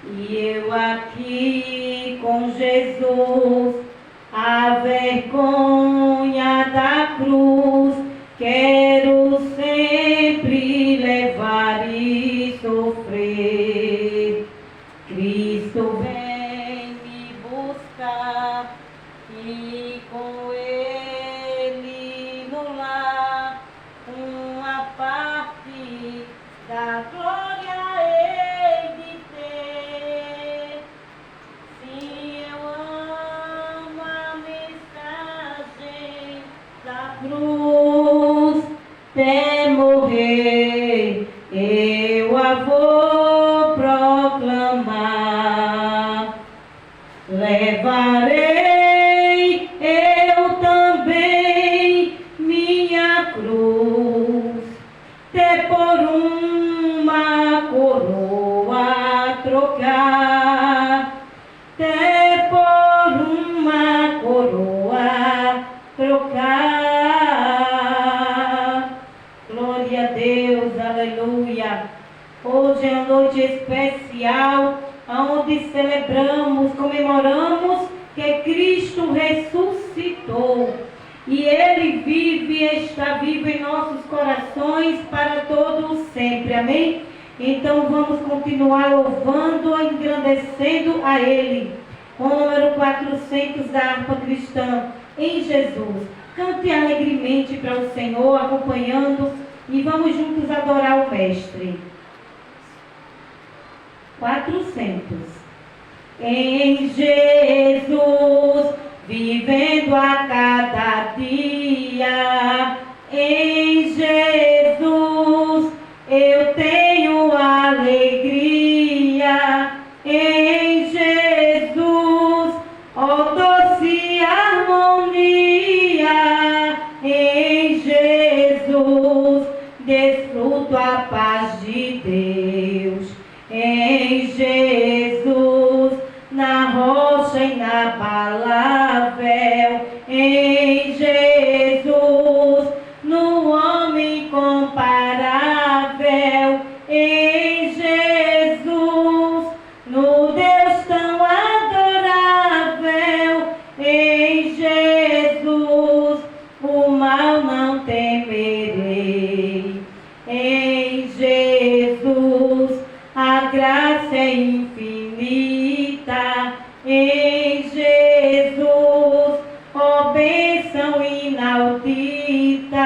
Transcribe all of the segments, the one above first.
E eu aqui com Jesus, a vergonha da cruz, quero sempre levar e sofrer. Cristo vem me buscar e com Ele no lar, uma parte da glória hei de ter. Sim, eu amo a mensagem da cruz, até morrer eu a vou proclamar. Levarei eu também minha cruz, até por uma coroa trocar, até por uma coroa trocar. Glória a Deus, aleluia. Hoje é uma noite especial, onde celebramos, comemoramos que Cristo ressuscitou. E Ele vive e está vivo em nossos corações para todos sempre. Amém? Então vamos continuar louvando e engrandecendo a Ele. Com o número 400 da harpa cristã, em Jesus. Cante alegremente para o Senhor, acompanhando, e vamos juntos adorar o Mestre. 400. Em Jesus, vivendo a cada dia, em Jesus, eu tenho alegria, em Jesus, ó doce harmonia, em Jesus, desfruto a paz de Deus. Em Jesus, na rocha e na palavra, em Jesus, no homem incomparável, em Jesus, no Deus tão adorável, em Jesus, o mal não temerei, em Jesus, a graça é infinita, em Jesus, ó bênção inaudita,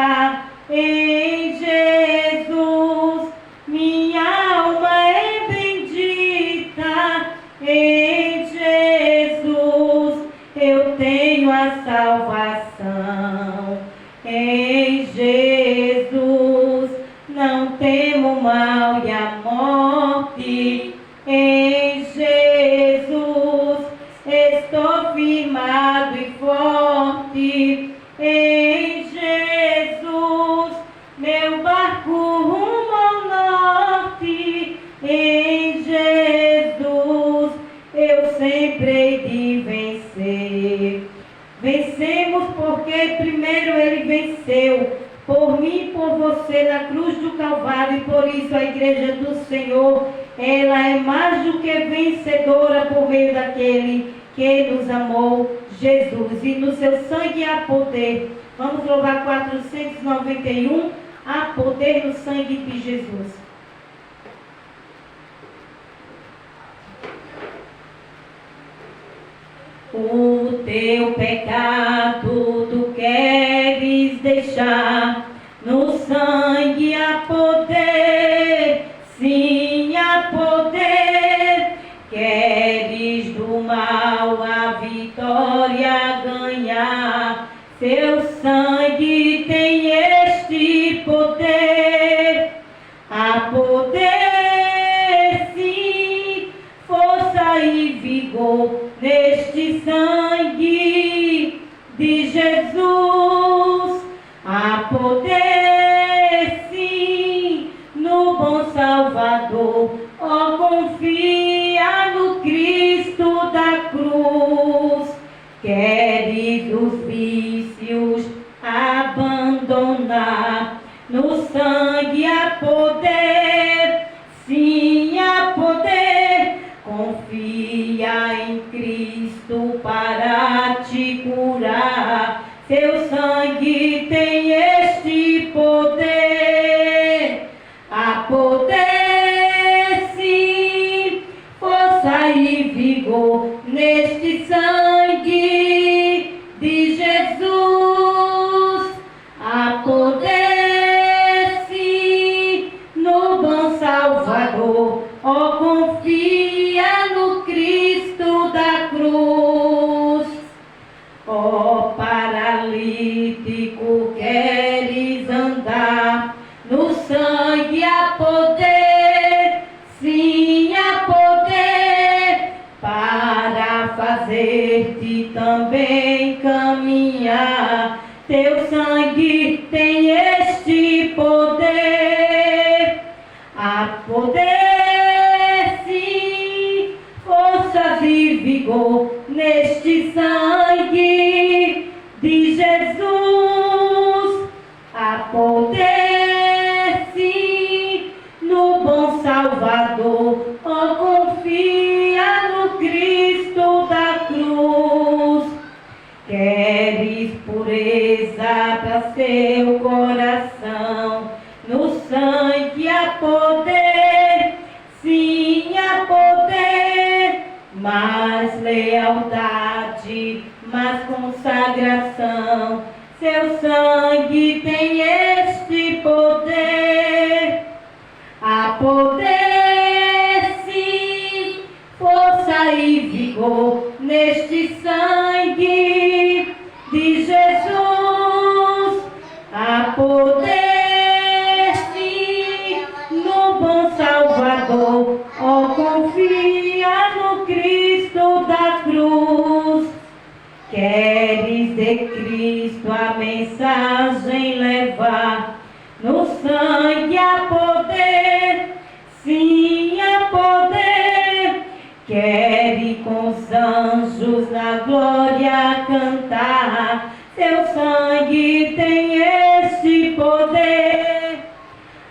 em Jesus, minha alma é bendita, em Jesus, eu tenho a salvação, em Jesus, não temo mal e a morte, em Jesus, estou firmado e forte, em Jesus, meu barco rumo ao norte, em Jesus, eu sempre hei de vencer. Vencemos porque primeiro Ele venceu, por mim e por você na cruz do Calvário, e por isso a igreja do Senhor, ela é mais do que vencedora por meio daquele que nos amou, Jesus, e no seu sangue há poder. Vamos louvar 491, há poder no sangue de Jesus. O teu pecado tu queres deixar, no sangue há poder, sim há poder. Queres do mal a vitória ganhar, seu sangue tem este poder. Há poder, sim, força e vigor neste sangue de Jesus. Há poder, sim, no bom Salvador. Ó, confia no Cristo da cruz. Queres os vícios abandonar, no sangue há poder, sim há poder. poder, sim, força e vigor neste sangue de Jesus. Há poder, sim, no bom Salvador. Ó, confia no Cristo da cruz. Ó, paralítico, queres andar? No sangue há poder, sim, há poder, para fazer-te também caminhar. Teu sangue tem este poder. Há poder, sim, forças e vigor neste sangue de Jesus. Há poder, sim, no bom Salvador. Oh, confia no Cristo da cruz. Queres pureza para seu coração? No sangue há poder, sim, há poder, mais lealdade, mais consagração. Seu sangue tem este poder. Há poder, sim, força e vigor neste sangue de Jesus. Há poder, sim, no bom Salvador. Ó, confia no Cristo da cruz. Queres de Cristo a mensagem levar? No sangue há poder, sim, há poder. Queres com os anjos na glória cantar? Seu sangue tem este poder.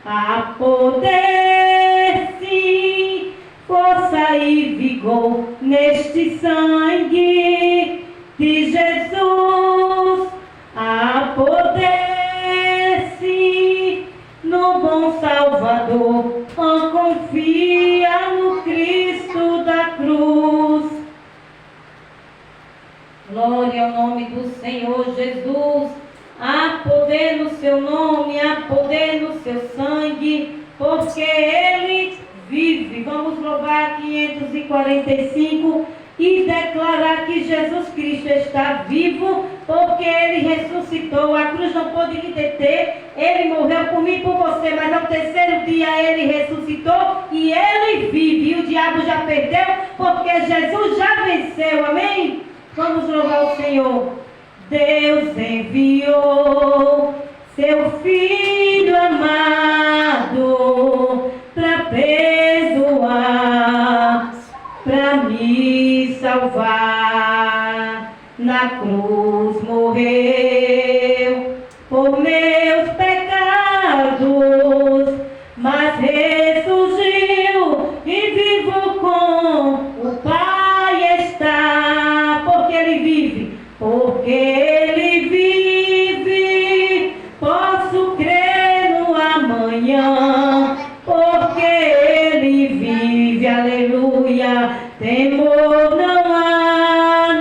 Há poder, sim, força e vigor neste sangue de Jesus. Há poder, sim, no bom Salvador. Oh, confia no Cristo da cruz. Glória ao nome do Senhor Jesus. Há poder no seu nome, há poder no seu sangue, porque Ele vive. Vamos louvar 545 e declarar que Jesus Cristo está vivo, porque Ele ressuscitou. A cruz não pôde lhe deter. Ele morreu por mim e por você, mas ao terceiro dia Ele ressuscitou e Ele vive. E o diabo já perdeu, porque Jesus já venceu. Amém? Vamos louvar o Senhor. Deus enviou seu Filho amado para perdoar, para me salvar. Na cruz morreu por meus pecados, mas ressurgiu e vivo com o Pai está. Porque Ele vive, porque Ele vive, posso crer no amanhã, porque Ele vive, aleluia. Temor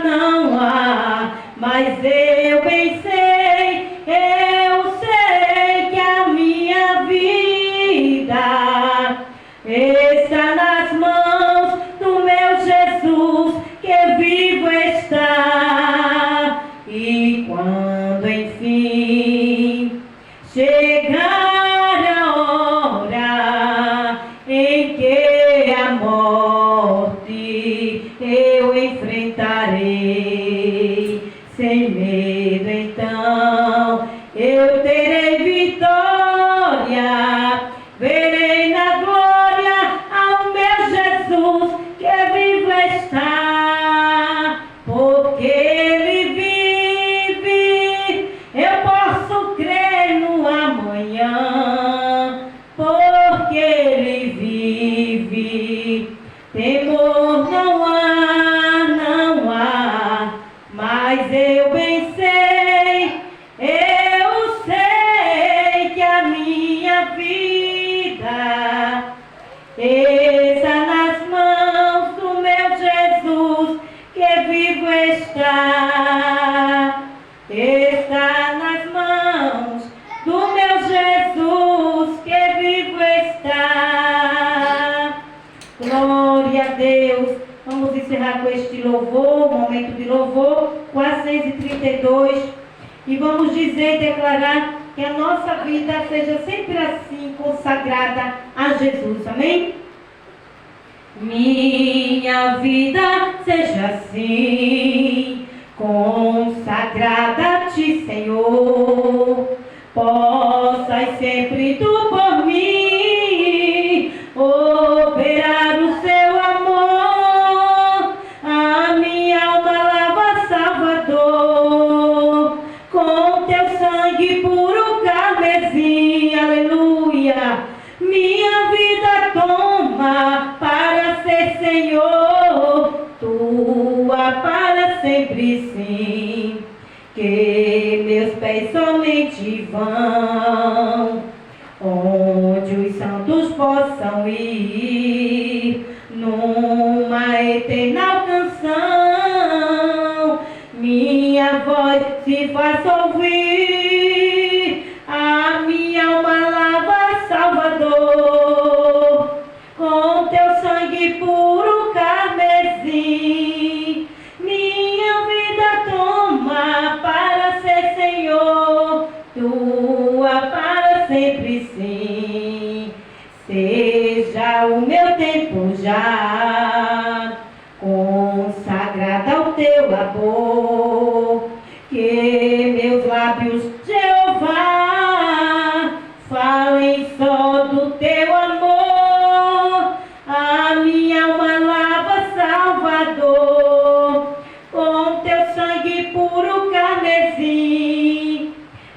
não há, mas eu bem sei, eu sei que a minha vida está nas mãos do meu Jesus, que vivo está. E quando enfim chegar a hora em que a morte eu enfrentarei, sem medo então eu terei vitória, verei na glória ao encerrar com este louvor, momento de louvor, 432. E vamos dizer e declarar que a nossa vida seja sempre assim, consagrada a Jesus. Amém? Minha vida seja assim, consagrada a Ti, Senhor. Possas sempre Tu por mim operar o Seu amor. A minha alma lava, Salvador, com Teu sangue puro carmesim. Aleluia. Minha vida toma para ser Senhor, Tua para sempre sim. Que meus pés somente vão onde os santos possam ir, numa eterna canção, minha voz se faça ouvir. A minha alma lava, Salvador, com Teu sangue puro carmesim. Minha vida toma para ser Senhor, Tua para sempre sim. Seja o meu tempo já consagrado ao Teu amor, que meus lábios, Jeová, falem só do Teu amor. A minha alma lava, Salvador, com Teu sangue puro carmesim.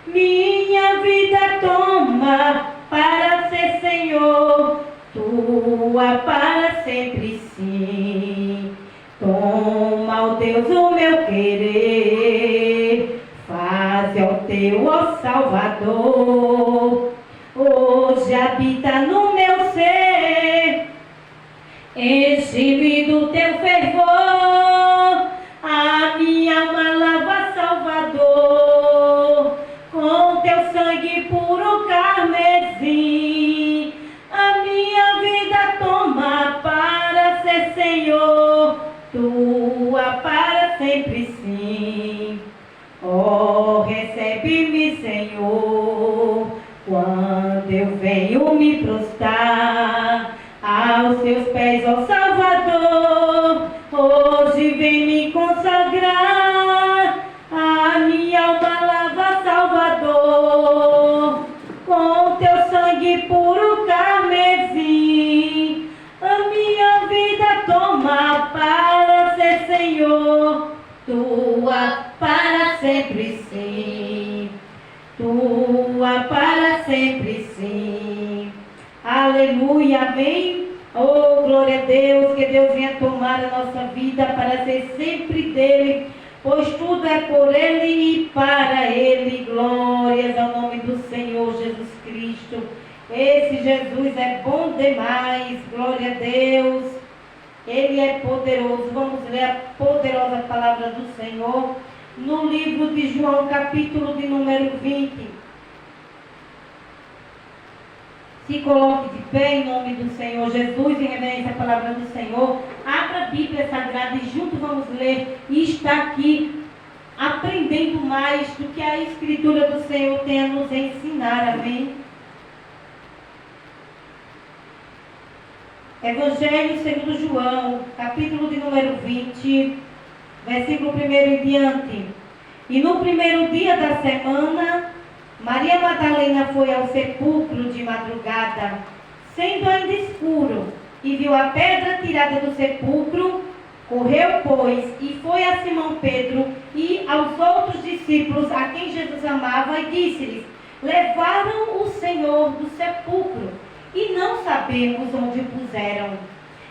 Minha vida toma para ser Senhor, Tua para sempre sim. Toma, ó Deus, o meu querer, faze ao Teu, ó Salvador, hoje habita no meu ser, enche-me do Teu fervor. A minha alma lava, Salvador, com Teu sangue puro carmesim. A minha vida toma para ser Senhor, Tua para sempre sim. Oh, recebe-me, Senhor, quando eu venho me prostrar aos Teus pés, ó Salvador. Hoje vem me consagrar. A minha alma lava, Salvador, com Teu sangue puro carmesim. A minha vida toma para ser Senhor, Tua para sempre sim. Tua para sempre sim. Aleluia, amém. Oh, glória a Deus, que Deus venha tomar a nossa vida para ser sempre dEle, pois tudo é por Ele e para Ele. Glórias ao nome do Senhor Jesus Cristo. Esse Jesus é bom demais. Glória a Deus. Ele é poderoso. Vamos ler a poderosa palavra do Senhor no livro de João, capítulo de número 20. Se coloque de pé em nome do Senhor Jesus, em reverência à palavra do Senhor. Abra a Bíblia Sagrada e juntos vamos ler e estar aqui aprendendo mais do que a Escritura do Senhor tem a nos ensinar. Amém? Evangelho segundo João, capítulo de número 20, versículo 1 em diante. E no primeiro dia da semana, Maria Madalena foi ao sepulcro de madrugada, sendo ainda escuro, e viu a pedra tirada do sepulcro. Correu, pois, e foi a Simão Pedro e aos outros discípulos a quem Jesus amava, e disse-lhes: levaram o Senhor do sepulcro, e não sabemos onde o puseram.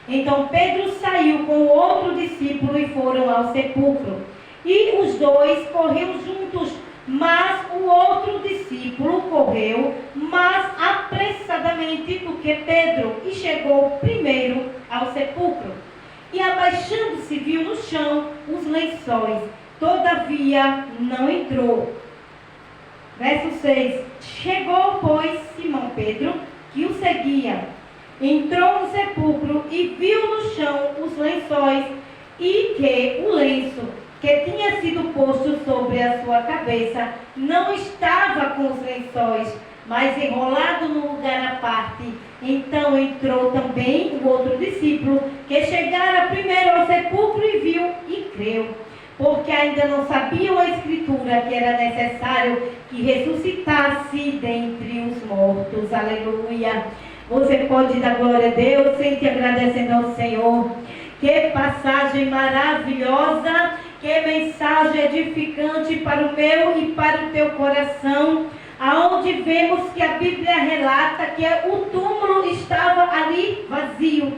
Então Pedro saiu com o outro discípulo e foram ao sepulcro. E os dois correram juntos, mas o outro discípulo correu mais apressadamente do que Pedro, e chegou primeiro ao sepulcro. E abaixando-se, viu no chão os lençóis, todavia não entrou. Verso 6. Chegou, pois, Simão Pedro, que o seguia, entrou no sepulcro e viu no chão os lençóis e que o lenço que tinha sido posto sobre a sua cabeça não estava com os lençóis, mas enrolado num lugar à parte. Então entrou também o outro discípulo, que chegara primeiro ao sepulcro e viu e creu, porque ainda não sabiam a Escritura que era necessário que ressuscitasse dentre os mortos. Aleluia! Você pode dar glória a Deus, sempre agradecendo ao Senhor. Que passagem maravilhosa, que mensagem edificante para o meu e para o teu coração, aonde vemos que a Bíblia relata que o túmulo estava ali vazio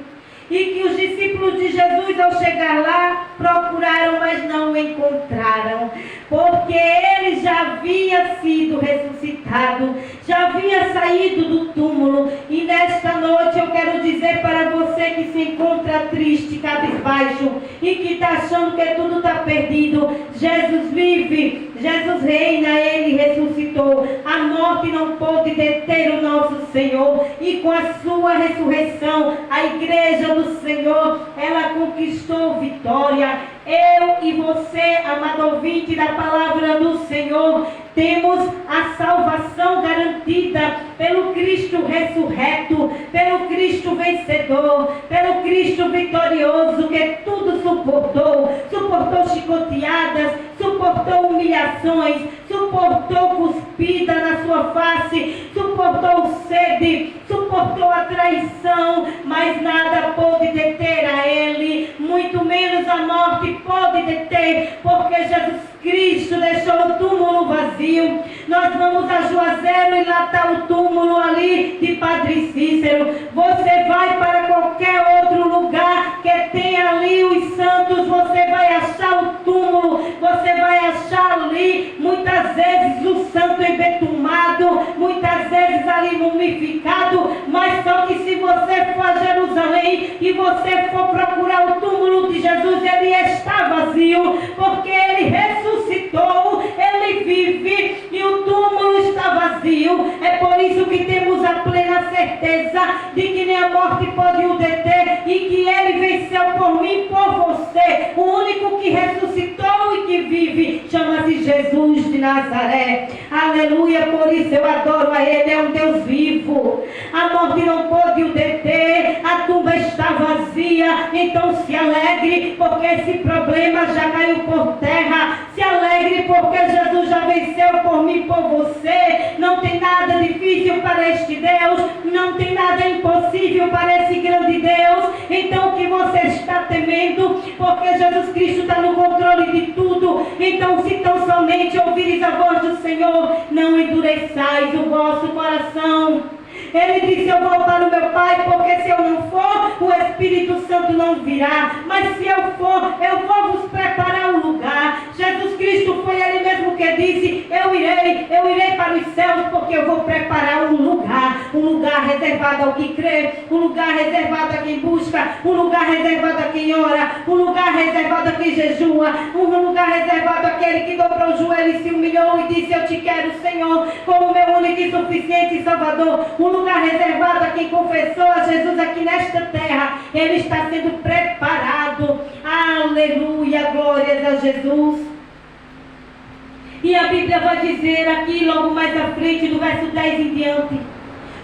e que os discípulos de Jesus, ao chegar lá, procuraram, mas não o encontraram, porque ele já havia sido ressuscitado, já havia saído do túmulo. E nesta noite eu quero dizer para você que se encontra triste, cabisbaixo e que está achando que tudo está perdido: Jesus vive, Jesus reina, ele ressuscitou. A morte não pôde deter o nosso Senhor, e com a sua ressurreição a igreja do Senhor, ela conquistou vitória. Eu e você, amado ouvinte da palavra do Senhor, temos a salvação garantida pelo Cristo ressurreto, pelo Cristo vencedor, pelo Cristo vitorioso, que tudo suportou chicoteadas, suportou humilhações, suportou cuspida na sua face, suportou sede, suportou a traição, mas nada pôde deter a ele, muito menos a morte pode deter, porque Jesus Cristo deixou o túmulo vazio. Nós vamos a Juazeiro e lá está o túmulo ali de Padre Cícero. Você vai para qualquer outro lugar que tenha ali os santos, você vai achar o túmulo, você vai achar ali muitas vezes o santo embetumado, muitas vezes ali mumificado, mas só que se você for a Jerusalém e você for procurar o túmulo de Jesus, ele está vazio, porque ele ressuscitou, ele vive e o túmulo está vazio. É por isso que temos a plena certeza de que nem a morte pode o deter e que ele venceu por mim e por você. O único que ressuscitou e que vive chama-se Jesus de Nazaré. Aleluia, por isso eu adoro a ele, é um Deus vivo. A morte não pode o deter, a tumba está vazia, então se alegre, porque esse problema já caiu por terra. Se alegre, porque Jesus já venceu por mim e por você. Não tem nada difícil para este Deus, não tem nada impossível para esse grande Deus. Então o que você está temendo? Porque Jesus Cristo está no controle de tudo. Então se tão somente ouvires a voz do Senhor, não endureçais o vosso coração. Ele disse: eu vou para o meu Pai, porque se eu não for, o Espírito Santo não virá. Mas se eu for, eu vou vos preparar um lugar. Jesus Cristo foi ele mesmo que disse: eu irei para os céus, porque eu vou preparar um lugar reservado ao que crê, um lugar reservado a quem busca, um lugar reservado a quem ora, um lugar reservado a quem jejua, um lugar reservado àquele que dobrou o joelho e se humilhou e disse: eu te quero, Senhor, como meu único e suficiente Salvador. Um lugar reservado a quem confessou a Jesus aqui nesta terra. Ele está sendo preparado. Aleluia, glórias a Jesus. E a Bíblia vai dizer aqui, logo mais à frente, do verso 10 em diante: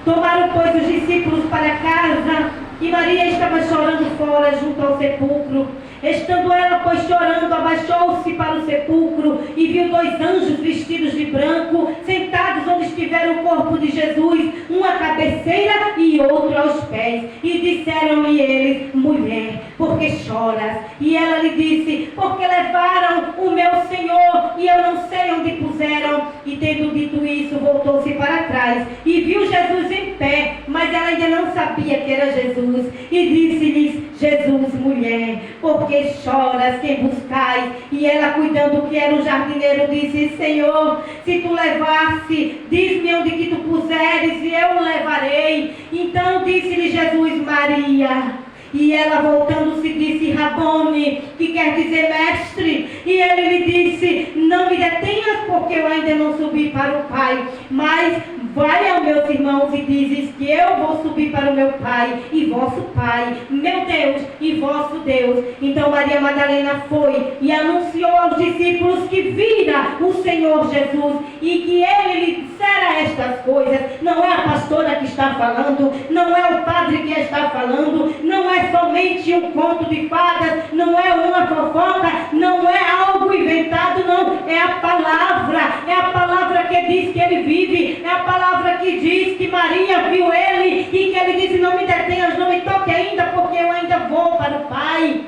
tomaram, pois, os discípulos para casa, e Maria estava chorando fora, junto ao sepulcro. Estando ela, pois, chorando, abaixou-se para o sepulcro e viu dois anjos vestidos de branco, sentados onde estivera o corpo de Jesus, um à cabeceira e outro aos pés. E disseram-lhe eles: mulher, por que choras? E ela lhe disse: porque levaram o meu Senhor e eu não sei onde puseram. E tendo dito isso, voltou-se para trás e viu Jesus em pé, mas ela ainda não sabia que era Jesus. E disse-lhes Jesus: mulher, por que choras? Quem buscais? E ela, cuidando que era o jardineiro, disse: Senhor, se tu levasse, diz-me onde que tu puseres e eu o levarei. Então disse-lhe Jesus: Maria. E ela, voltando-se, disse: Rabone, que quer dizer mestre. E ele lhe disse: não me detenhas, porque eu ainda não subi para o Pai, mas vai aos meus irmãos e dizes que eu vou subir para o meu Pai e vosso Pai, meu Deus e vosso Deus. Então Maria Madalena foi e anunciou aos discípulos que vira o Senhor Jesus e que ele lhe dissera estas coisas. Não é a pastora que está falando, não é o padre que está falando, não é somente um conto de fadas, não é uma fofoca, não é algo inventado, não, é a palavra que diz que ele vive, é a palavra que diz que Maria viu ele e que ele disse: não me detenhas, não me toque ainda, porque eu ainda vou para o Pai,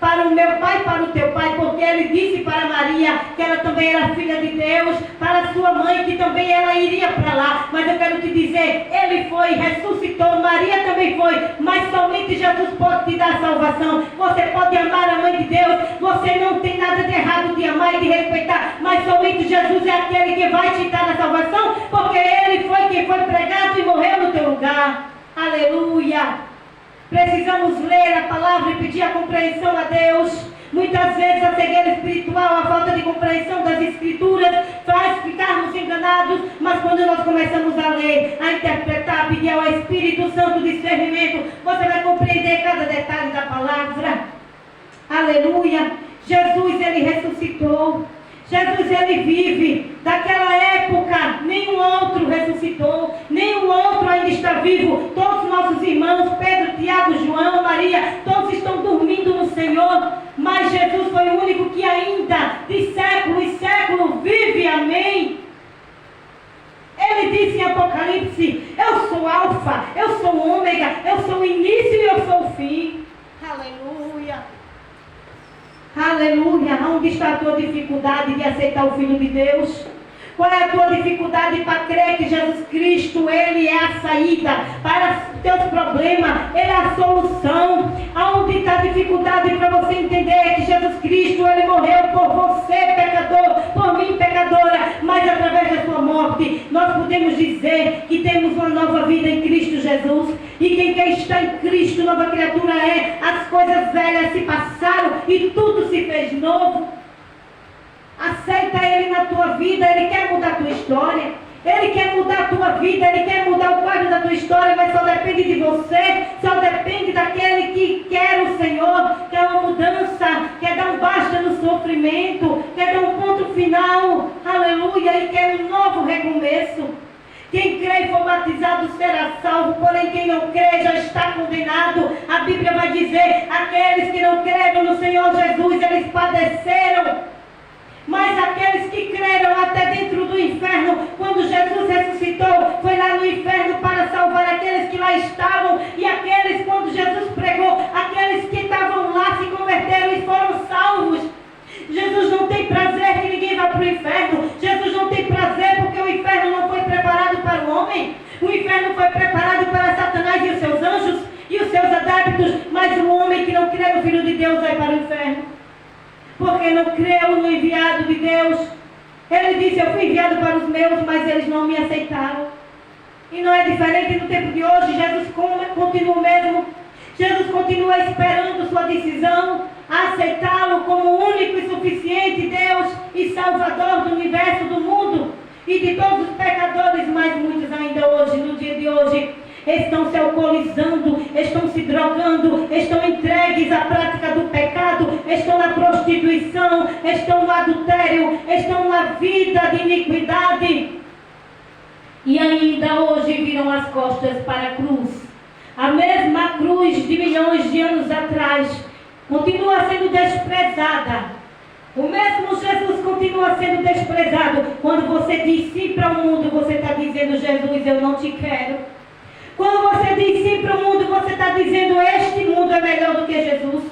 para o meu Pai, para o teu Pai, porque ele disse para Maria que ela também era filha de Deus, para sua mãe que também ela iria para lá. Mas eu quero te dizer, ele foi, ressuscitou, Maria também foi, mas somente Jesus pode te dar salvação. Você pode amar a mãe de Deus, você não tem nada de errado de amar e de respeitar, mas somente Jesus é aquele que vai te dar a salvação, porque ele foi quem foi pregado e morreu no teu lugar. Aleluia! Precisamos ler a palavra e pedir a compreensão a Deus. Muitas vezes a cegueira espiritual, a falta de compreensão das Escrituras faz ficarmos enganados, mas quando nós começamos a ler, a interpretar, a pedir ao Espírito Santo discernimento, você vai compreender cada detalhe da palavra. Aleluia! Jesus, ele ressuscitou. Jesus, ele vive. Daquela época, nenhum outro ressuscitou, nenhum outro ainda está vivo. Todos os nossos irmãos, Pedro, Tiago, João, Maria, todos estão dormindo no Senhor. Mas Jesus foi o único que ainda, de século em século, vive. Amém? Ele disse em Apocalipse: eu sou Alfa, eu sou o Ômega, eu sou o início e eu sou o fim. Aleluia! Aleluia! Onde está a tua dificuldade de aceitar o Filho de Deus? Qual é a tua dificuldade para crer que Jesus Cristo, ele é a saída para os teus problemas, ele é a solução? Aonde está a dificuldade para você entender que Jesus Cristo, ele morreu por você, pecador, por mim, pecadora, mas através da sua morte, nós podemos dizer que temos uma nova vida em Cristo Jesus. E quem está em Cristo, nova criatura é. As coisas velhas se passaram e tudo se fez novo. Aceita ele na tua vida, ele quer mudar a tua história. Ele quer mudar a tua vida, ele quer mudar o quadro da tua história, mas só depende de você, só depende daquele que quer o Senhor, quer uma mudança, quer dar um basta no sofrimento, quer dar um ponto final, aleluia, e quer um novo recomeço. Quem crê e for batizado será salvo, porém quem não crê já está condenado. A Bíblia vai dizer: aqueles que não creram no Senhor Jesus, eles padeceram. Mas aqueles que creram até dentro do inferno, quando Jesus ressuscitou, foi lá no inferno para salvar aqueles que lá estavam. E aqueles, quando Jesus pregou, aqueles que estavam lá se converteram e foram salvos. Jesus não tem prazer que ninguém vá para o inferno. Jesus não tem prazer porque o inferno não foi preparado para o homem. O inferno foi preparado para Satanás e os seus anjos e os seus adeptos. Mas o homem que não crê no Filho de Deus vai para o inferno, porque não creu no enviado de Deus. Ele disse: eu fui enviado para os meus, mas eles não me aceitaram. E não é diferente no tempo de hoje. Jesus continua o mesmo. Jesus continua esperando sua decisão, a aceitá-lo como único e suficiente Deus e Salvador do universo, do mundo e de todos os pecadores. Mas muitos ainda hoje, no dia de hoje, estão se alcoolizando, estão se drogando, estão entregues à prática do pecado, estão na prostituição, estão no adultério, estão na vida de iniquidade. E ainda hoje viram as costas para a cruz. A mesma cruz de milhões de anos atrás continua sendo desprezada. O mesmo Jesus continua sendo desprezado. Quando você diz sim para o mundo, você está dizendo: Jesus, eu não te quero. Quando você diz sim para o mundo, você está dizendo: este mundo é melhor do que Jesus.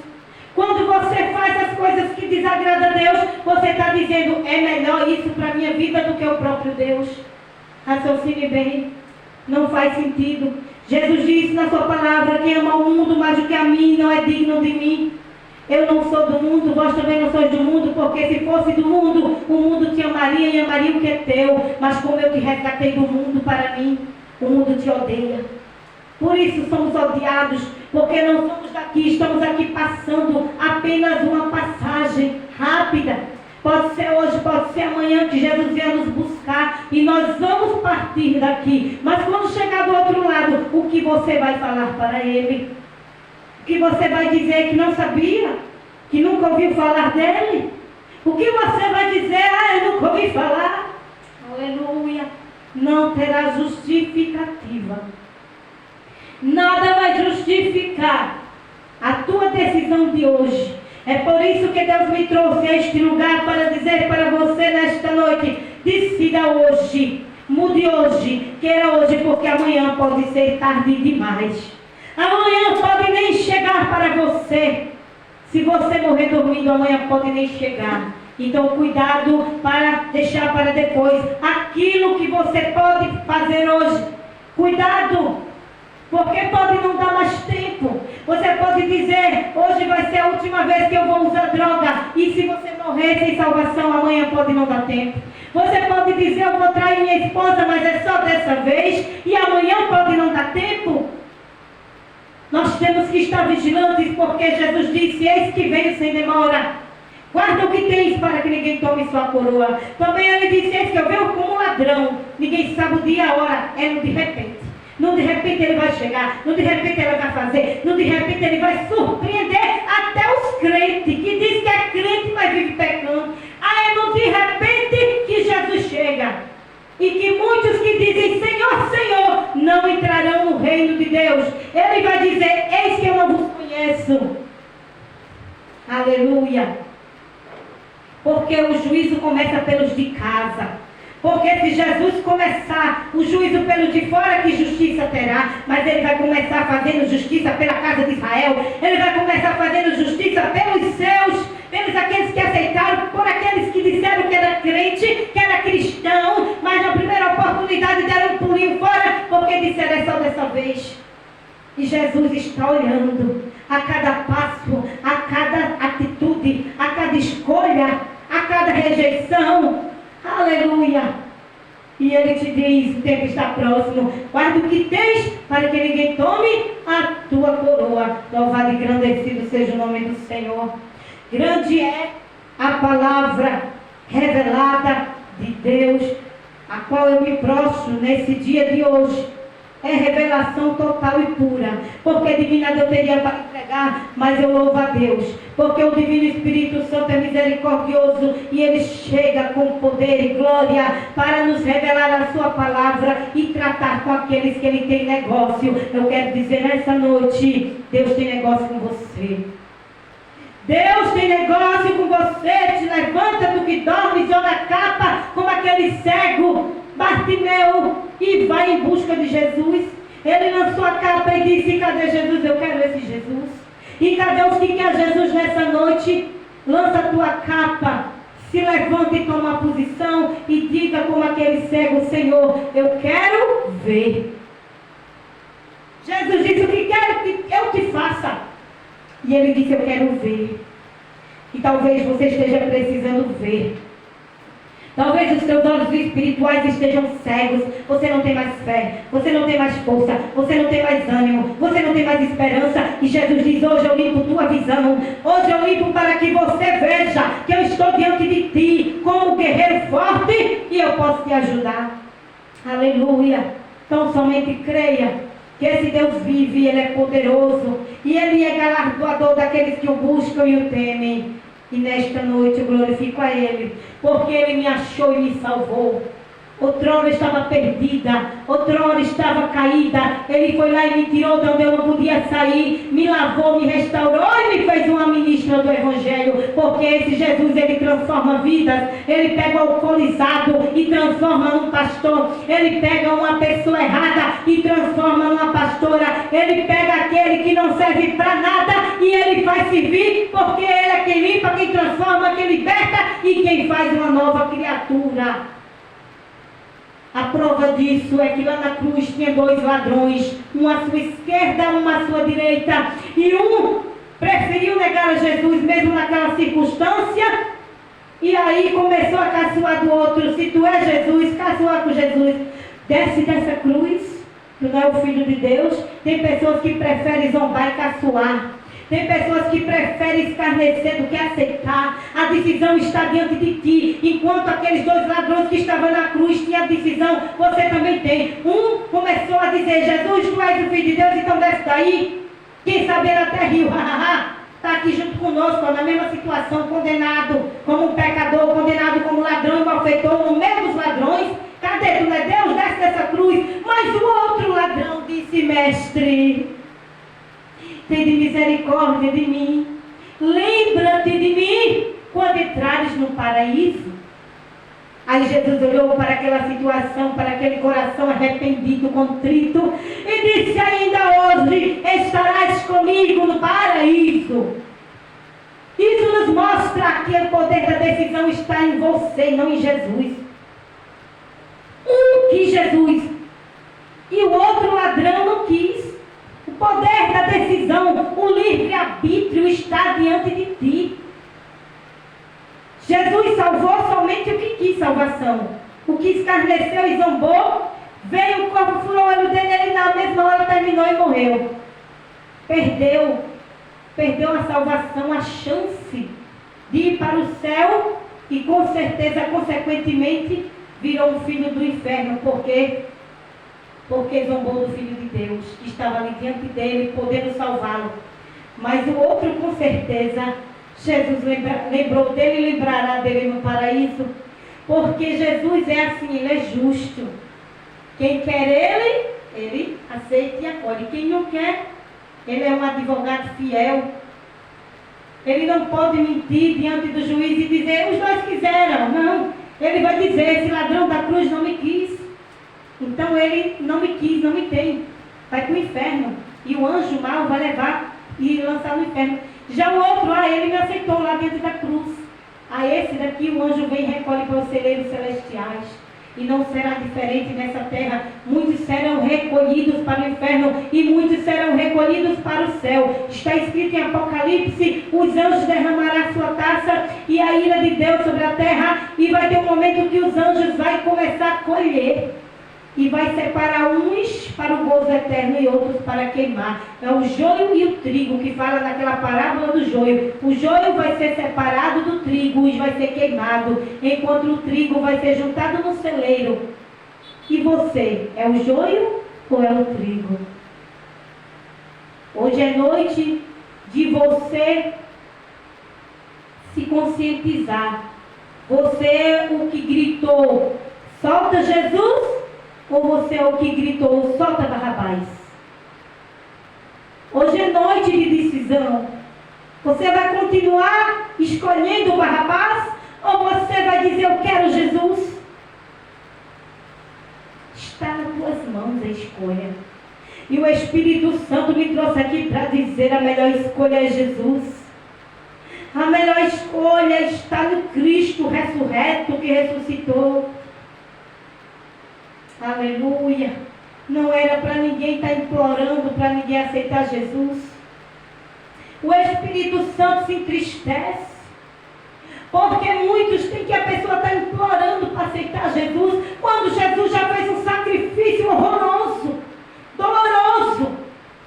Quando você faz as coisas que desagradam a Deus, você está dizendo: é melhor isso para a minha vida do que o próprio Deus. Raciocine bem. Não faz sentido. Jesus disse na sua palavra: quem ama o mundo mais do que a mim não é digno de mim. Eu não sou do mundo, vós também não sois do mundo, porque se fosse do mundo, o mundo te amaria e amaria o que é teu. Mas como eu te resgatei do mundo para mim, o mundo te odeia. Por isso somos odiados, porque não somos daqui, estamos aqui passando apenas uma passagem rápida. Pode ser hoje, pode ser amanhã que Jesus venha nos buscar e nós vamos partir daqui. Mas quando chegar do outro lado, o que você vai falar para ele? O que você vai dizer que não sabia? Que nunca ouviu falar dele? O que você vai dizer? Eu nunca ouvi falar. Aleluia. Não terá justificativa. Nada vai justificar a tua decisão de hoje. É por isso que Deus me trouxe a este lugar para dizer para você nesta noite: decida hoje, mude hoje, queira hoje, porque amanhã pode ser tarde demais. Amanhã pode nem chegar para você. Se você morrer dormindo, amanhã pode nem chegar. Então cuidado para deixar para depois aquilo que você pode fazer hoje. Cuidado, porque pode não dar mais tempo. Você pode dizer: hoje vai ser a última vez que eu vou usar droga. E se você morrer sem salvação, amanhã pode não dar tempo. Você pode dizer: eu vou trair minha esposa, mas é só dessa vez. E amanhã pode não dar tempo. Nós temos que estar vigilantes, porque Jesus disse: eis que venho sem demora. Guarda o que tens para que ninguém tome sua coroa. Também ele disse: eis que eu venho como um ladrão. Ninguém sabe o dia e a hora. É no de repente. No de repente ele vai chegar, no de repente ele vai fazer, no de repente ele vai surpreender até os crentes, que diz que é crente, mas vive pecando. É no de repente que Jesus chega. E que muitos que dizem: Senhor, Senhor, não entrarão no reino de Deus. Ele vai dizer: eis que eu não vos conheço. Aleluia. Porque o juízo começa pelos de casa. Porque se Jesus começar o juízo pelo de fora, que justiça terá? Mas ele vai começar fazendo justiça pela casa de Israel. Ele vai começar fazendo justiça pelos seus, pelos aqueles que aceitaram, por aqueles que disseram que era crente, que era cristão, mas na primeira oportunidade deram um pulinho fora, porque disseram: é só dessa vez. E Jesus está olhando a cada passo, a cada atitude, a cada escolha, a cada rejeição. Aleluia. E ele te diz: o tempo está próximo. Guarda o que tens, para que ninguém tome a tua coroa. Louvado e engrandecido seja o nome do Senhor. Grande é a palavra revelada de Deus, a qual eu me prostro nesse dia de hoje. É revelação total e pura. Porque de mim nada eu teria para entregar, mas eu louvo a Deus. Porque o Divino Espírito Santo é misericordioso e ele chega com poder e glória para nos revelar a sua palavra e tratar com aqueles que ele tem negócio. Eu quero dizer nessa noite: Deus tem negócio com você. Deus tem negócio com você. Te levanta do que dorme, joga a capa como aquele cego Bartimeu e vai em busca de Jesus. Ele lançou a capa e disse: cadê Jesus? Eu quero esse Jesus. E cadê os que querem Jesus nessa noite? Lança a tua capa, se levanta e toma a posição e diga como aquele cego: Senhor, eu quero ver. Jesus disse: o que quero que eu te faça? E ele disse: eu quero ver. E talvez você esteja precisando ver. Talvez os seus olhos espirituais estejam cegos. Você não tem mais fé, você não tem mais força, você não tem mais ânimo, você não tem mais esperança. E Jesus diz: hoje eu limpo tua visão. Hoje eu limpo para que você veja que eu estou diante de ti como um guerreiro forte e eu posso te ajudar. Aleluia. Então somente creia que esse Deus vive, ele é poderoso e ele é galardoador daqueles que o buscam e o temem. E nesta noite eu glorifico a ele, porque ele me achou e me salvou. Outrora eu estava perdida, outrora estava caída. Ele foi lá e me tirou de onde eu não podia sair, me lavou, me restaurou e me fez uma ministra do Evangelho. Porque esse Jesus, ele transforma vidas. Ele pega o alcoolizado e transforma num pastor. Ele pega uma pessoa errada e transforma numa pastora. Ele pega aquele que não serve para nada e ele faz servir, porque ele é quem limpa, quem transforma, quem liberta e quem faz uma nova criatura. A prova disso é que lá na cruz tinha dois ladrões, um à sua esquerda, um à sua direita, e um preferiu negar a Jesus mesmo naquela circunstância, e aí começou a caçoar do outro: se tu és Jesus, caçoar com Jesus, desce dessa cruz, tu não é o Filho de Deus. Tem pessoas que preferem zombar e caçoar. Tem pessoas que preferem escarnecer do que aceitar. A decisão está diante de ti. Enquanto aqueles dois ladrões que estavam na cruz tinham a decisão, você também tem. Um começou a dizer: Jesus, tu és o Filho de Deus, então desce daí. Quem sabe ele até riu, está aqui junto conosco, na mesma situação, condenado como um pecador, condenado como ladrão e malfeitor, no meio dos ladrões. Cadê tu, não é Deus? Desce dessa cruz. Mas o outro ladrão disse: mestre, tem de misericórdia de mim. Lembra-te de mim quando entrares no paraíso. Aí Jesus olhou para aquela situação, para aquele coração arrependido, contrito, e disse: ainda hoje estarás comigo no paraíso. Isso nos mostra que o poder da decisão está em você, não em Jesus. Um quis Jesus e o outro ladrão não quis. O poder da decisão, o livre-arbítrio está diante de ti. Jesus salvou somente o que quis salvação. O que escarneceu e zombou, veio o corpo, furou o olho dele, ele na mesma hora terminou e morreu. Perdeu a salvação, a chance de ir para o céu e com certeza, consequentemente, virou um filho do inferno. Por quê? Porque zombou do Filho de Deus, que estava ali diante dele, podendo salvá-lo. Mas o outro, com certeza, Jesus lembrou dele e lembrará dele no paraíso. Porque Jesus é assim, ele é justo. Quem quer ele aceita e acolhe. Quem não quer, ele é um advogado fiel. Ele não pode mentir diante do juiz e dizer: os dois quiseram. Não, ele vai dizer: esse ladrão da cruz não me quis. Então ele não me quis, não me tem. Vai para o inferno. E o anjo mau vai levar e lançar no inferno. Já o outro, ele me aceitou lá dentro da cruz. A esse daqui o anjo vem e recolhe para os celeiros celestiais. E não será diferente nessa terra. Muitos serão recolhidos para o inferno e muitos serão recolhidos para o céu. Está escrito em Apocalipse: os anjos derramarão a sua taça e a ira de Deus sobre a terra. E vai ter um momento que os anjos vão começar a colher. E vai separar uns para o gozo eterno e outros para queimar. É o joio e o trigo que fala naquela parábola do joio. O joio vai ser separado do trigo e vai ser queimado, enquanto o trigo vai ser juntado no celeiro. E você, é o joio ou é o trigo? Hoje é noite de você se conscientizar. Você é o que gritou: solta Jesus? Ou você é o que gritou: solta Barrabás? Hoje é noite de decisão. Você vai continuar escolhendo Barrabás? Ou você vai dizer: eu quero Jesus? Está nas tuas mãos a escolha. E o Espírito Santo me trouxe aqui para dizer: a melhor escolha é Jesus. A melhor escolha está no Cristo ressurreto que ressuscitou. Aleluia. Não era para ninguém estar implorando, para ninguém aceitar Jesus. O Espírito Santo se entristece, porque muitos têm que a pessoa está implorando para aceitar Jesus, quando Jesus já fez um sacrifício horroroso, doloroso,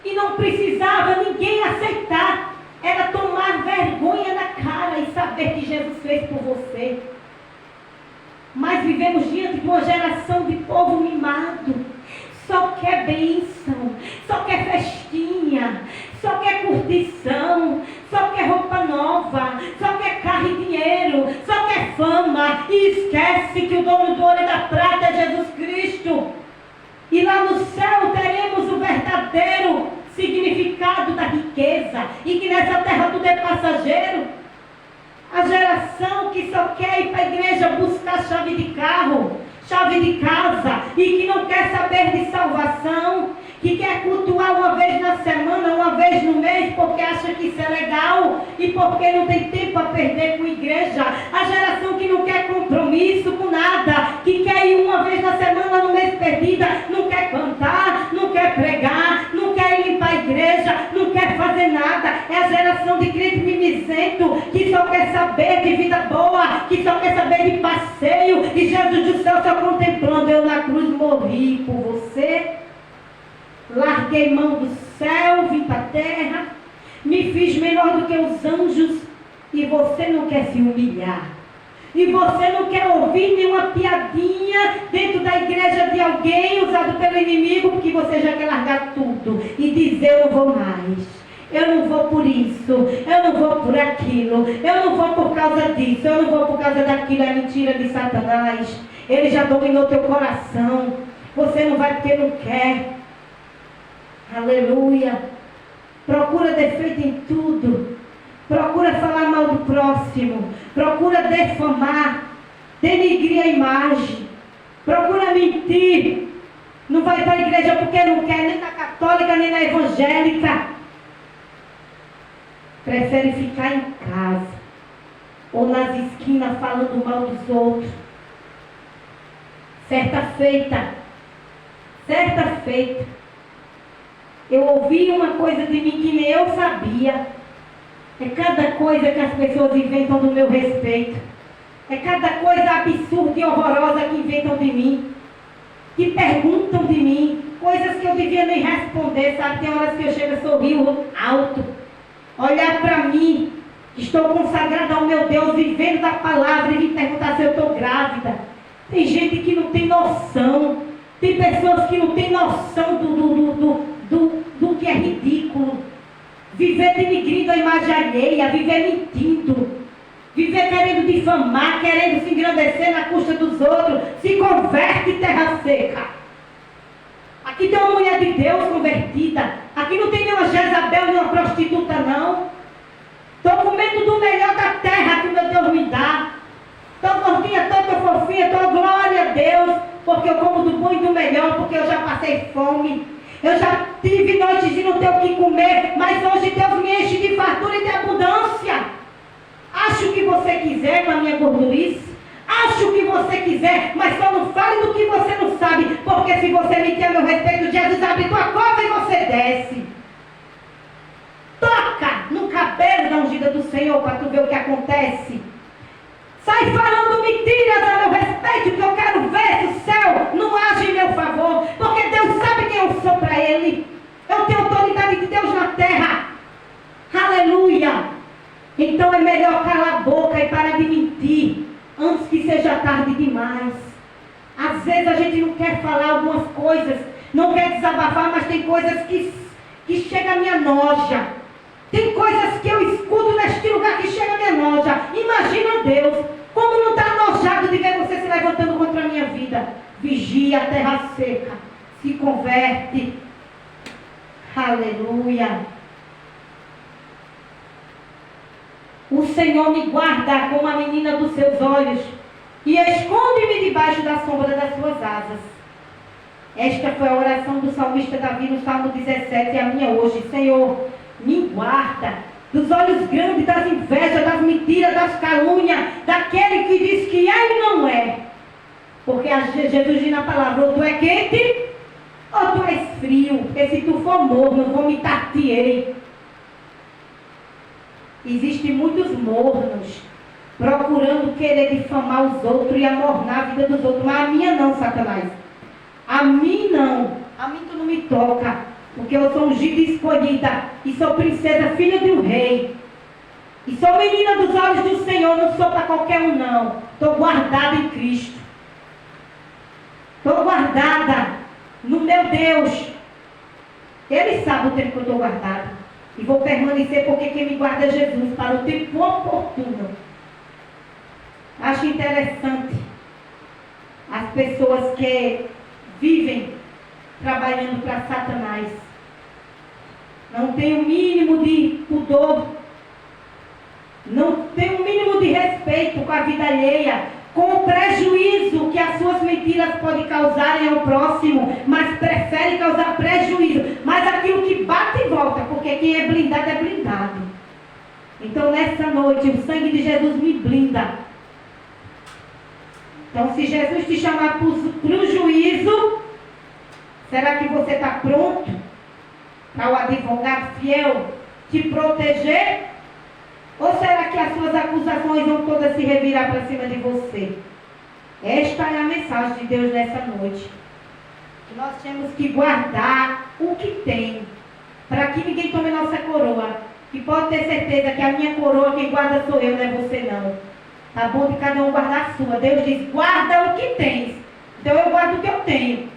e não precisava ninguém aceitar. Era tomar vergonha na cara e saber que Jesus fez por você. Mas vivemos diante de uma geração de povo mimado. Só quer bênção, só quer festinha, só quer curtição, só quer roupa nova, só quer carro e dinheiro, só quer fama. E esquece que o dono do ouro e da prata é Jesus Cristo. E lá no céu teremos o verdadeiro significado da riqueza. E que nessa terra tudo é passageiro. A geração que só quer ir para a igreja buscar chave de carro, chave de casa, e que não quer saber de salvação, que quer cultuar uma vez na semana, uma vez no mês, porque acha que isso é legal e porque não tem tempo a perder com a igreja. A geração que não quer compromisso com nada, que quer ir uma vez na semana, no mês perdida, não quer cantar, não quer pregar, não quer ir limpar a igreja, não quer fazer nada. É a geração de crente mimizento, que só quer saber de vida boa, que só quer saber de passeio, e Jesus do céu só contemplando: eu na cruz morri por você, larguei mão do céu, vim para a terra, me me fiz menor do que os anjos, e você não quer se humilhar. E você não quer ouvir nenhuma piadinha dentro da igreja de alguém usado pelo inimigo, porque você já quer largar tudo e dizer: eu não vou mais, eu não vou por isso, eu não vou por aquilo, eu não vou por causa disso, eu não vou por causa daquilo. É mentira de Satanás. Ele já dominou teu coração. Você não vai porque não quer. Aleluia. Procura defeito em tudo. Procura falar mal do próximo. Procura defamar, denigrir a imagem. Procura mentir. Não vai para a igreja porque não quer, nem na católica, nem na evangélica. Prefere ficar em casa ou nas esquinas falando mal dos outros. Certa feita, eu ouvi uma coisa de mim que nem eu sabia. É cada coisa que as pessoas inventam do meu respeito. É cada coisa absurda e horrorosa que inventam de mim. Que perguntam de mim. Coisas que eu devia nem responder, sabe? Tem horas que eu chego a sorrir alto. Olhar para mim, que estou consagrada ao meu Deus, vivendo da palavra, e me perguntar se eu estou grávida. Tem gente que não tem noção. Tem pessoas que não têm noção do que é ridículo. Viver denigrindo a imagem alheia, viver mentindo, viver querendo difamar, querendo se engrandecer na custa dos outros. Se converte em terra seca. Aqui tem uma mulher de Deus convertida. Aqui não tem nenhuma Jezabel, nenhuma prostituta, não. Estou comendo do melhor da terra que o meu Deus me dá. Estou gordinha, estou fofinha, estou glória a Deus, porque eu como do bom e do melhor, porque eu já passei fome. Eu já tive noites de não ter o que comer, mas hoje Deus me enche de fartura e de abundância. Acho o que você quiser com a minha gordurice. Acho o que você quiser, mas só não fale do que você não sabe, porque se você mentir a meu respeito, Jesus abre tua cova e você desce. Toca no cabelo da ungida do Senhor para tu ver o que acontece. Sai falando mentiras a meu respeito, que eu quero ver se o céu não age em meu favor, porque Deus sabe quem eu sou para Ele. Eu tenho autoridade de Deus na terra. Aleluia. Então é melhor calar a boca e parar de mentir, antes que seja tarde demais. Às vezes a gente não quer falar algumas coisas, não quer desabafar, mas tem coisas que chega a minha noja. Tem coisas que eu escuto neste lugar que chega a minha noja. Imagina Deus, como não está nojado de ver você se levantando contra a minha vida. Vigia a terra seca, se converte. Aleluia. O Senhor me guarda como a menina dos seus olhos e esconde-me debaixo da sombra das suas asas. Esta foi a oração do salmista Davi no Salmo 17 e a minha hoje. Senhor, me guarda dos olhos grandes, das invejas, das mentiras, das calúnias, daquele que diz que é e não é. Porque Jesus diz na palavra: ou tu é quente, ou tu és frio. Porque se tu for morno, vomitar-te-ei. Existem muitos mornos procurando querer difamar os outros e amornar a vida dos outros. Mas a minha não, Satanás. A mim não. A mim tu não me toca. Porque eu sou ungida e escolhida. E sou princesa, filha de um rei. E sou menina dos olhos do Senhor. Não sou para qualquer um, não. Estou guardada em Cristo. Estou guardada no meu Deus. Ele sabe o tempo que eu estou guardada. E vou permanecer porque quem me guarda é Jesus, para o tempo oportuno. Acho interessante as pessoas que vivem trabalhando para Satanás. Não tem o mínimo de pudor. Não tem o mínimo de respeito com a vida alheia. Com o prejuízo que as suas mentiras podem causarem ao próximo, mas prefere causar prejuízo. Mas aquilo que bate e volta, porque quem é blindado é blindado. Então nessa noite o sangue de Jesus me blinda. Então se Jesus te chamar para o juízo, será que você está pronto para o advogado fiel te proteger? Ou será que as suas acusações vão todas se revirar para cima de você? Esta é a mensagem de Deus nessa noite. Que nós temos que guardar o que tem, para que ninguém tome nossa coroa. E pode ter certeza que a minha coroa, quem guarda sou eu, não é você não. Tá bom de cada um guardar a sua. Deus diz, guarda o que tens. Então eu guardo o que eu tenho.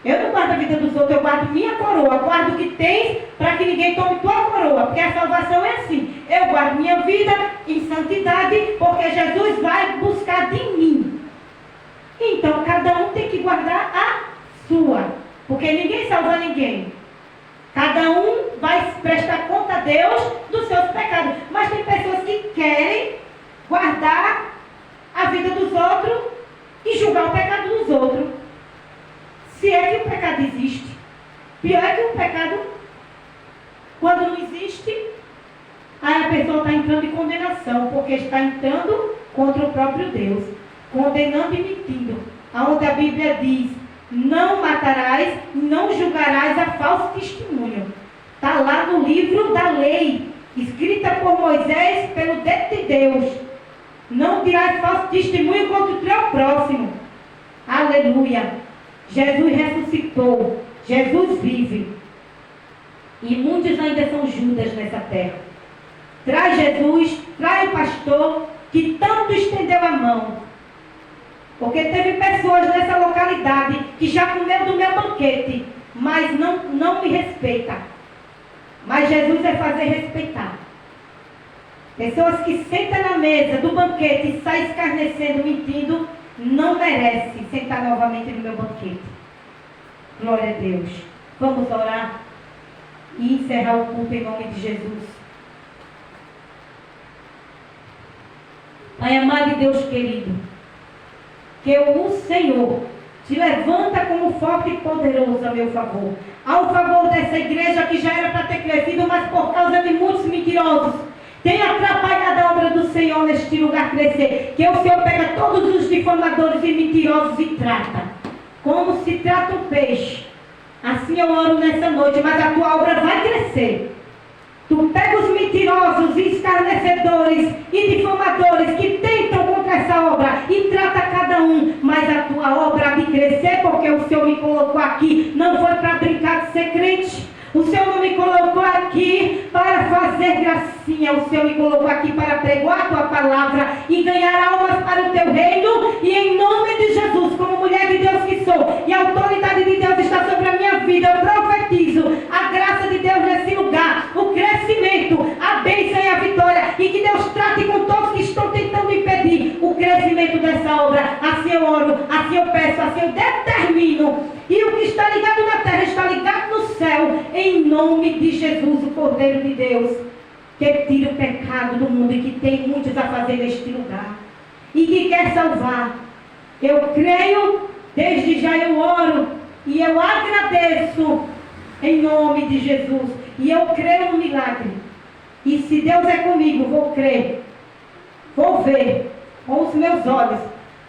Eu não guardo a vida dos outros, eu guardo minha coroa. Guardo o que tens para que ninguém tome tua coroa. Porque a salvação é assim. Eu guardo minha vida em santidade, porque Jesus vai buscar de mim. Então cada um tem que guardar a sua. Porque ninguém salva ninguém. Cada um vai prestar conta a Deus dos seus pecados. Mas tem pessoas que querem guardar a vida dos outros e julgar o pecado dos outros. Se é que o pecado existe. Pior é que o pecado, quando não existe, aí a pessoa está entrando em condenação, porque está entrando contra o próprio Deus, condenando e mentindo. Aonde a Bíblia diz, não matarás, não julgarás a falso testemunho. Está lá no livro da lei, escrita por Moisés pelo dedo de Deus. Não dirás falso testemunho contra o teu próximo. Aleluia. Jesus ressuscitou. Jesus vive. E muitos ainda são Judas nessa terra. Traz Jesus, traz o pastor que tanto estendeu a mão. Porque teve pessoas nessa localidade que já comeu do meu banquete, mas não me respeita. Mas Jesus vai fazer respeitar. Pessoas que sentam na mesa do banquete e saem escarnecendo, mentindo, não merece sentar novamente no meu banquete. Glória a Deus. Vamos orar e encerrar o culto em nome de Jesus. Pai amado e Deus querido, que o Senhor te levanta como forte e poderoso a meu favor. Ao favor dessa igreja que já era para ter crescido, mas por causa de muitos mentirosos, tem atrapalhado a obra do Senhor neste lugar crescer. Que o Senhor pega todos os difamadores e mentirosos e trata. Como se trata um peixe. Assim eu oro nessa noite, mas a tua obra vai crescer. Tu pega os mentirosos e escarnecedores e difamadores que tentam contra essa obra e trata cada um. Mas a tua obra há de crescer, porque o Senhor me colocou aqui. Não foi para brincar de ser crente. O Senhor não me colocou aqui para fazer gracinha. O Senhor me colocou aqui para pregar a tua palavra e ganhar almas para o teu reino. E em nome de Jesus, como mulher de Deus que sou, e a autoridade de Deus está sobre a minha vida, eu profetizo a graça de Deus nesse lugar, o crescimento, a bênção e a vitória. E que Deus trate com todos que estão tentando impedir o crescimento dessa obra. Assim eu oro, assim eu peço, assim eu determino. E o que está ligado na terra está ligado no céu. Em nome de Jesus, o Cordeiro de Deus, que tira o pecado do mundo e que tem muitos a fazer neste lugar. E que quer salvar. Eu creio, desde já eu oro. E eu agradeço em nome de Jesus. E eu creio no milagre. E se Deus é comigo, vou crer. Vou ver com os meus olhos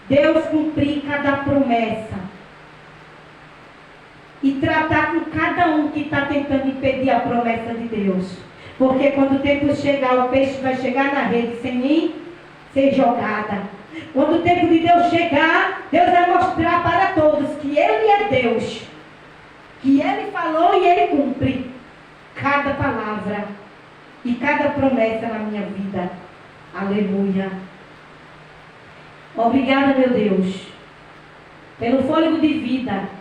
Deus cumprir cada promessa. E tratar com cada um que está tentando impedir a promessa de Deus. Porque quando o tempo chegar, o peixe vai chegar na rede sem nem ser jogada. Quando o tempo de Deus chegar, Deus vai mostrar para todos que Ele é Deus. Que Ele falou e Ele cumpre cada palavra e cada promessa na minha vida. Aleluia. Obrigada, meu Deus, pelo fôlego de vida.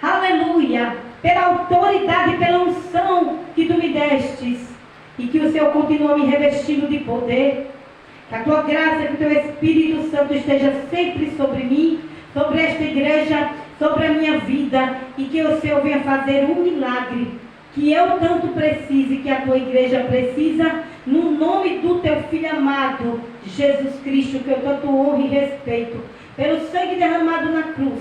Aleluia, pela autoridade, pela unção que tu me destes. E que o Senhor continue me revestindo de poder. Que a tua graça, que o teu Espírito Santo esteja sempre sobre mim, sobre esta igreja, sobre a minha vida. E que o Senhor venha fazer um milagre que eu tanto preciso e que a tua igreja precisa. No nome do teu Filho amado, Jesus Cristo, que eu tanto honro e respeito. Pelo sangue derramado na cruz.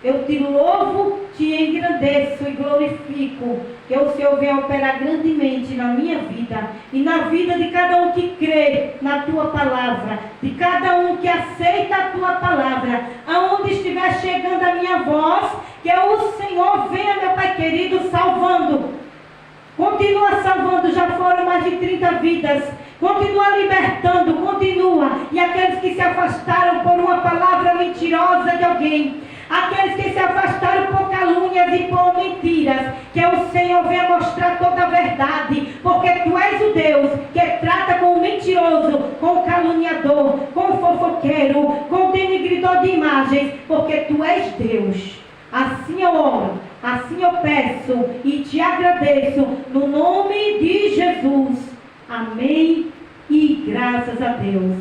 Eu te louvo, te engrandeço e glorifico. Que o Senhor venha operar grandemente na minha vida e na vida de cada um que crê na tua palavra, de cada um que aceita a tua palavra. Aonde estiver chegando a minha voz, que o Senhor venha, meu Pai querido, salvando. Continua salvando, já foram mais de 30 vidas. Continua libertando, continua. E aqueles que se afastaram por uma palavra mentirosa de alguém, aqueles que se afastaram por calúnias e por mentiras, que o Senhor venha mostrar toda a verdade, porque tu és o Deus fofoqueiro, com denigridor de imagens, porque tu és Deus. Assim eu oro, assim eu peço e te agradeço, no nome de Jesus. Amém e graças a Deus.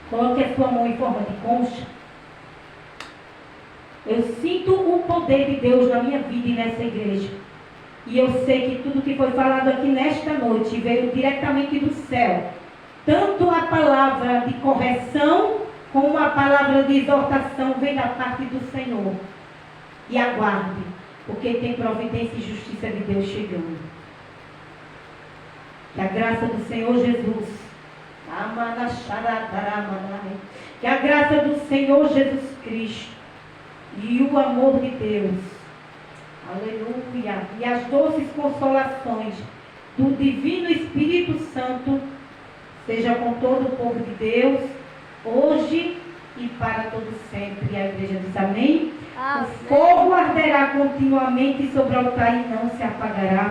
Coloque a sua mão em forma de concha. Eu sinto o poder de Deus na minha vida e nessa igreja. E eu sei que tudo que foi falado aqui nesta noite veio diretamente do céu. Tanto a palavra de correção, como a palavra de exortação vem da parte do Senhor. E aguarde, porque tem providência e justiça de Deus chegando. Que a graça do Senhor Jesus, que a graça do Senhor Jesus Cristo e o amor de Deus, aleluia, e as doces consolações do Divino Espírito Santo seja com todo o povo de Deus, hoje e para todo sempre. E a igreja diz amém. O fogo arderá continuamente sobre o altar e não se apagará.